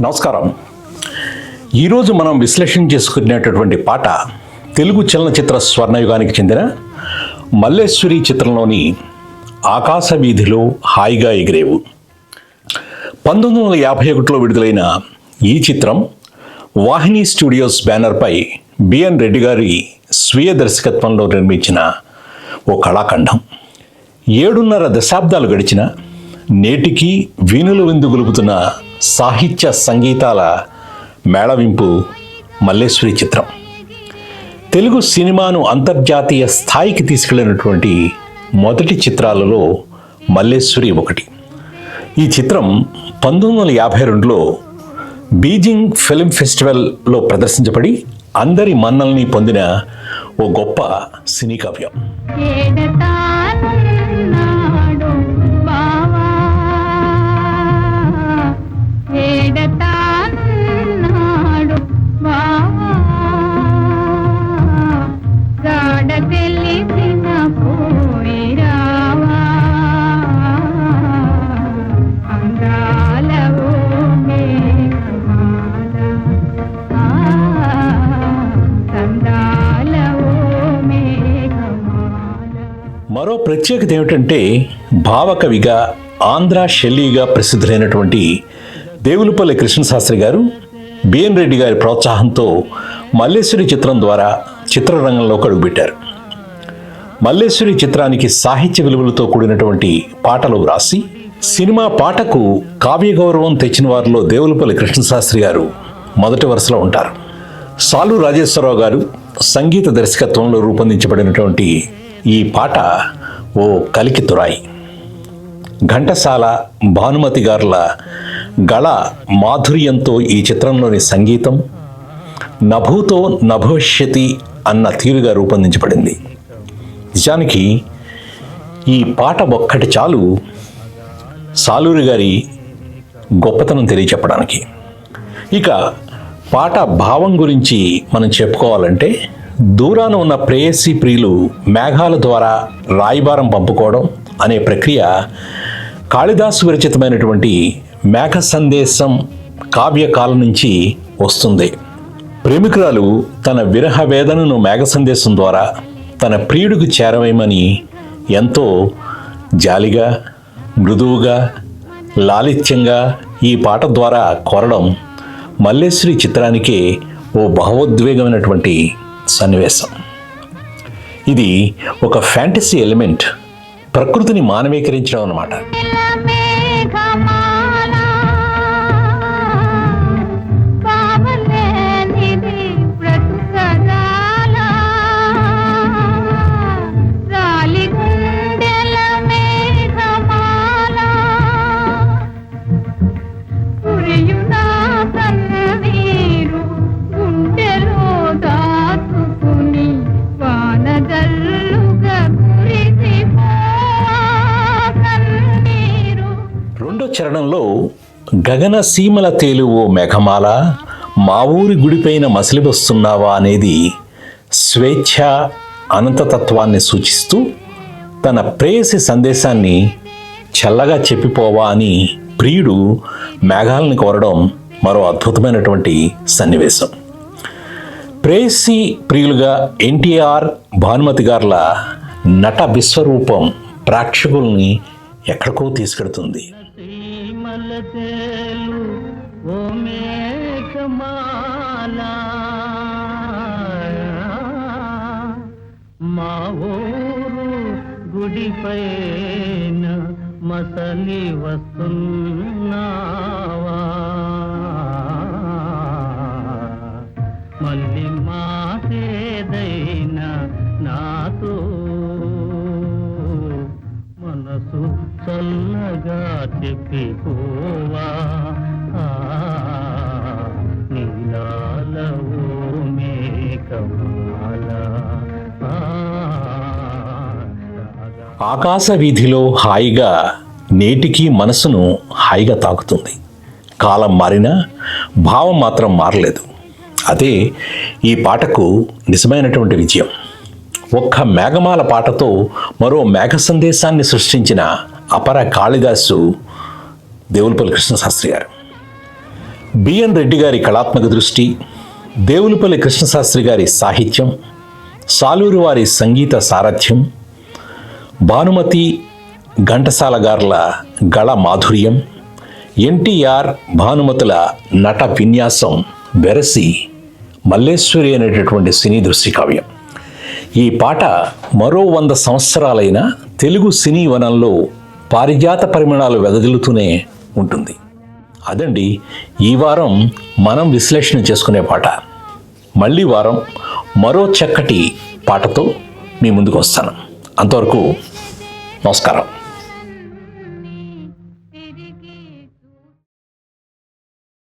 నమస్కారం. ఈరోజు మనం విశ్లేషణ చేసుకునేటటువంటి పాట తెలుగు చలనచిత్ర స్వర్ణయుగానికి చెందిన మల్లేశ్వరి చిత్రంలోని ఆకాశ వీధిలో హాయిగా ఎగిరేవు. 1951లో విడుదలైన ఈ చిత్రం వాహిని స్టూడియోస్ బ్యానర్పై బిఎన్ రెడ్డి గారి స్వీయ దర్శకత్వంలో నిర్మించిన ఓ కళాఖండం. 7.5 దశాబ్దాలు గడిచిన నేటికి వీణులు విందు గొలుపుతున్న సాహిత్య సంగీతాల మేళవింపు మల్లేశ్వరి చిత్రం. తెలుగు సినిమాను అంతర్జాతీయ స్థాయికి తీసుకెళ్లినటువంటి మొదటి చిత్రాలలో మల్లేశ్వరి ఒకటి. ఈ చిత్రం 1952లో బీజింగ్ ఫిల్మ్ ఫెస్టివల్లో ప్రదర్శించబడి అందరి మన్నల్ని పొందిన ఓ గొప్ప సినీ కావ్యం. మరో ప్రత్యేకత ఏమిటంటే భావకవిగా ఆంధ్ర శైలిగా ప్రసిద్ధులైనటువంటి దేవులపల్లి కృష్ణశాస్త్రి గారు బిఎన్ రెడ్డి గారి ప్రోత్సాహంతో మల్లేశ్వరి చిత్రం ద్వారా చిత్రరంగంలోకి అడుగుపెట్టారు. మల్లేశ్వరి చిత్రానికి సాహిత్య విలువలతో కూడినటువంటి పాటలు రాసి సినిమా పాటకు కావ్య గౌరవం తెచ్చిన వారిలో దేవులపల్లి కృష్ణశాస్త్రి గారు మొదటి వరుసలో ఉంటారు. సాలు రాజేశ్వరరావు గారు సంగీత దర్శకత్వంలో రూపొందించబడినటువంటి ఈ పాట ఓ కలికి తురాయి. ఘంటసాల, భానుమతి గారుల గళ మాధుర్యంతో ఈ చిత్రంలోని సంగీతం నభూతో నభవిష్యతి అన్న తీరుగా రూపొందించబడింది. నిజానికి ఈ పాట ఒక్కటి చాలు సాలూరి గారి గొప్పతనం తెలియచెప్పడానికి. ఇక పాట భావం గురించి మనం చెప్పుకోవాలంటే, దూరాన ఉన్న ప్రేయసీ ప్రియులు మేఘాల ద్వారా రాయబారం పంపుకోవడం అనే ప్రక్రియ కాళిదాసు విరచితమైనటువంటి మేఘ సందేశం కావ్యకాలం నుంచి వస్తుంది. ప్రేమికురాలు తన విరహ వేదనను మేఘ సందేశం ద్వారా తన ప్రియుడికి చేరవేయమని ఎంతో జాలిగా, మృదువుగా, లాలిత్యంగా ఈ పాట ద్వారా కోరడం మల్లేశ్వరి చిత్రానికే ఓ భావోద్వేగమైనటువంటి సన్నివేశం. ఇది ఒక ఫ్యాంటసీ ఎలిమెంట్, ప్రకృతిని మానవీకరించడం అన్నమాట. చరణంలో గగన సీమల తేలువో మేఘమాల, మా ఊరి గుడిపైన మసిలి వస్తున్నావా అనేది స్వేచ్ఛ, అనంతతత్వాన్ని సూచిస్తూ తన ప్రేయసి సందేశాన్ని చల్లగా చెప్పిపోవా అని ప్రియుడు మేఘాలను కోరడం మరో అద్భుతమైనటువంటి సన్నివేశం. ప్రేయసి ప్రియులుగా ఎన్టీఆర్, భానుమతి గారుల నట విశ్వరూపం ప్రేక్షకుల్ని ఎక్కడికో తీసుకెడుతుంది. మా ఊరు గుడిపైన మసలి వస్తున్నావా, మళ్ళీ మాటేదైనా నాతో మనసు చల్లగా చెప్పిపోవా, నీలాలవో మేఘమాల. ఆకాశ వీధిలో హాయిగా నేటికి మనసును హాయిగా తాకుతుంది. కాలం మారినా భావం మాత్రం మారలేదు. అదే ఈ పాటకు నిజమైనటువంటి విజయం. ఒక్క మేఘమాల పాటతో మరో మేఘ సందేశాన్ని సృష్టించిన అపర కాళిదాసు దేవులపల్లి కృష్ణశాస్త్రి గారు. బిఎన్ రెడ్డి గారి కళాత్మక దృష్టి, దేవులపల్లి కృష్ణశాస్త్రి గారి సాహిత్యం, సాలూరు వారి సంగీత సారథ్యం, భానుమతి ఘంటసాల గార్ల గళ మాధుర్యం, ఎన్టీఆర్ భానుమతుల నట విన్యాసం వెరసి మల్లేశ్వరి అనేటటువంటి సినీ దృశ్య కావ్యం. ఈ పాట మరో 100 సంవత్సరాలైన తెలుగు సినీ వనంలో పారిజాత పరిమాణాలు వెదజల్లుతూనే ఉంటుంది. అదండి ఈ వారం మనం విశ్లేషణ చేసుకునే పాట. మళ్ళీ వారం మరో చక్కటి పాటతో మీ ముందుకు వస్తాను. అంతవరకు నమస్కారం.